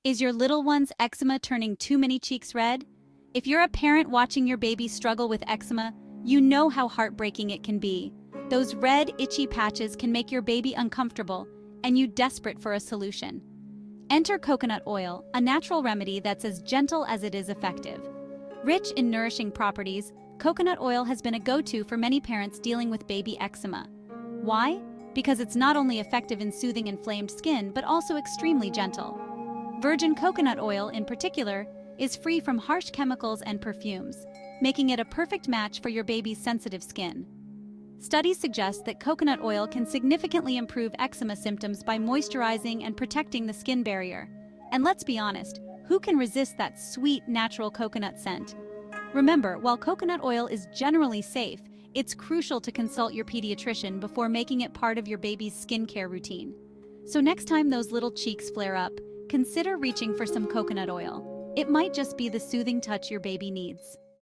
Is your little one's eczema turning too many cheeks red? If you're a parent watching your baby struggle with eczema, you know how heartbreaking it can be. Those red, itchy patches can make your baby uncomfortable, and you desperate for a solution. Enter coconut oil, a natural remedy that's as gentle as it is effective. Rich in nourishing properties, coconut oil has been a go-to for many parents dealing with baby eczema. Why? Because it's not only effective in soothing inflamed skin, but also extremely gentle. Virgin coconut oil, in particular, is free from harsh chemicals and perfumes, making it a perfect match for your baby's sensitive skin. Studies suggest that coconut oil can significantly improve eczema symptoms by moisturizing and protecting the skin barrier. And let's be honest, who can resist that sweet, natural coconut scent? Remember, while coconut oil is generally safe, it's crucial to consult your pediatrician before making it part of your baby's skincare routine. So next time those little cheeks flare up, consider reaching for some coconut oil. It might just be the soothing touch your baby needs.